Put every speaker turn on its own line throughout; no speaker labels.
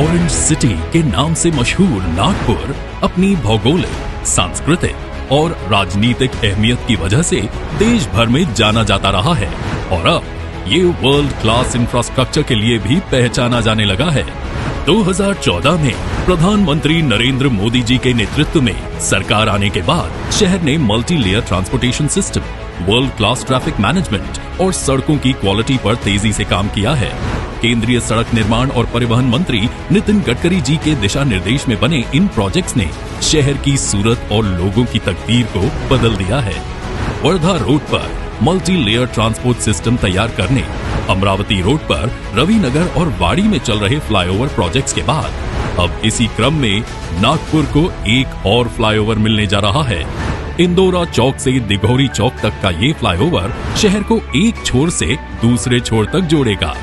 Orange city के नाम से मशहूर नागपुर अपनी भौगोलिक, सांस्कृतिक और राजनीतिक अहमियत की वजह से देश भर में जाना जाता रहा है और अब ये वर्ल्ड क्लास इंफ्रास्ट्रक्चर के लिए भी पहचाना जाने लगा है। 2014 में प्रधानमंत्री नरेंद्र मोदी जी के नेतृत्व में सरकार आने के बाद शहर ने multi layer transportation system, world class traffic management और सड़कों की क्वालिटी पर तेजी से काम किया है। केंद्रीय सड़क निर्माण और परिवहन मंत्री नितिन गडकरी जी के दिशा निर्देश में बने इन प्रोजेक्ट्स ने शहर की सूरत और लोगों की तकदीर को बदल दिया है। वर्धा रोड पर मल्टी लेयर ट्रांसपोर्ट सिस्टम तैयार करने, अमरावती रोड पर रविनगर और वाड़ी में चल रहे फ्लाईओवर प्रोजेक्ट्स के बाद अब इसी क्रम में नागपुर को एक और फ्लाईओवर मिलने जा रहा है। इंदौरा चौक से दिघौरी चौक तक का ये फ्लाईओवर शहर को एक छोर से दूसरे छोर तक जोड़ेगा।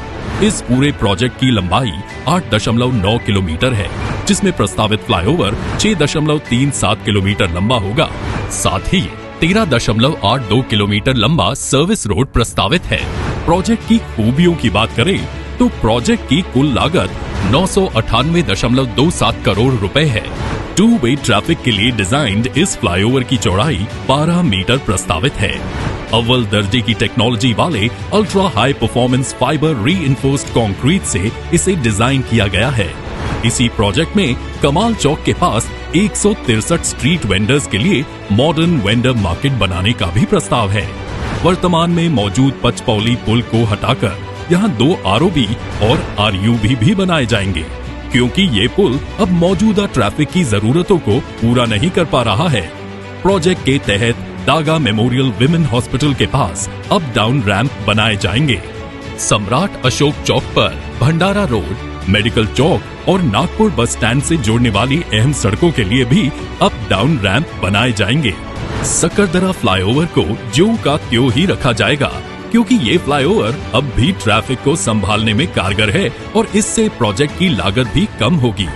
इस पूरे प्रोजेक्ट की लंबाई 8.9 किलोमीटर है, जिसमें प्रस्तावित फ्लाईओवर 6.37 किलोमीटर लंबा होगा। साथ ही 13.82 किलोमीटर लंबा सर्विस रोड प्रस्तावित है। प्रोजेक्ट की खूबियों की बात करें तो प्रोजेक्ट की कुल लागत 998.27 करोड़ रुपए है। टू वे ट्रैफिक के लिए डिजाइन्ड इस फ्लाईओवर की चौड़ाई 12 मीटर प्रस्तावित है। अव्वल दर्जे की टेक्नोलॉजी वाले ultra high performance fibre reinforced concrete से इसे डिजाइन किया गया है। इसी प्रोजेक्ट में कमाल चौक के पास 163 स्ट्रीट वेंडर्स के लिए मॉडर्न वेंडर मार्केट बनाने का भी प्रस्ताव है। वर्तमान में मौजूद पचपौली पुल को हटाकर यहाँ 2 ROB और RUB भी बनाए जाएंगे, क्योंकि ये पुल अब मौजूदा ट्रैफिक की जरूरतों को पूरा नहीं कर पा रहा है। प्रोजेक्ट के तहत दागा मेमोरियल विमेन हॉस्पिटल के पास अप डाउन रैंप बनाए जाएंगे। सम्राट अशोक चौक पर भंडारा रोड, मेडिकल चौक और नागपुर बस स्टैंड से जोड़ने वाली अहम सड़कों के लिए भी अप डाउन रैंप बनाए जाएंगे। सकरदरा फ्लाईओवर को ज्यों का त्यों ही रखा जाएगा, क्योंकि ये फ्लाईओवर अब भी ट्रैफिक को संभालने में कारगर है और इससे प्रोजेक्ट की लागत भी कम होगी।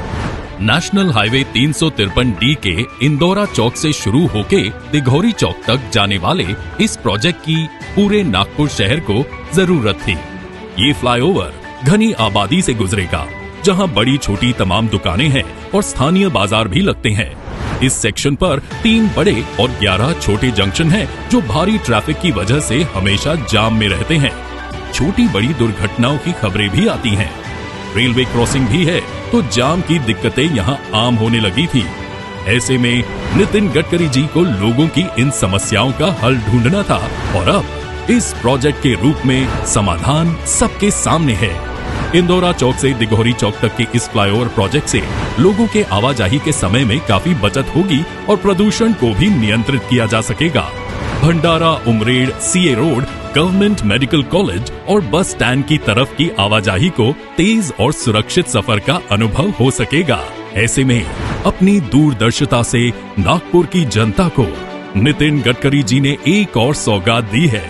नेशनल हाईवे 353D के इंदौरा चौक से शुरू होके दिघौरी चौक तक जाने वाले इस प्रोजेक्ट की पूरे नागपुर शहर को जरूरत थी। ये फ्लाईओवर घनी आबादी से गुजरेगा, जहां बड़ी छोटी तमाम दुकानें हैं और स्थानीय बाजार भी लगते हैं। इस सेक्शन पर 3 बड़े और 11 छोटे जंक्शन हैं, जो भारी ट्रैफिक की वजह से हमेशा जाम में रहते हैं। छोटी बड़ी दुर्घटनाओं की खबरें भी आती हैं। रेलवे क्रॉसिंग भी है, तो जाम की दिक्कतें यहाँ आम होने लगी थी। ऐसे में नितिन गडकरी जी को लोगों की इन समस्याओं का हल ढूंढना था और अब इस प्रोजेक्ट के रूप में समाधान सबके सामने है। इंदौरा चौक से दिघौरी चौक तक के इस फ्लाईओवर प्रोजेक्ट से लोगों के आवाजाही के समय में काफी बचत होगी और प्रदूषण को भी नियंत्रित किया जा सकेगा। Bhandara Umred CA road, government medical college और बस स्टैंड की तरफ की आवाजाही को तेज और सुरक्षित सफर का अनुभव हो सकेगा। ऐसे में अपनी दूरदर्शिता से नागपुर की जनता को नितिन गडकरी जी ने एक और सौगात दी है।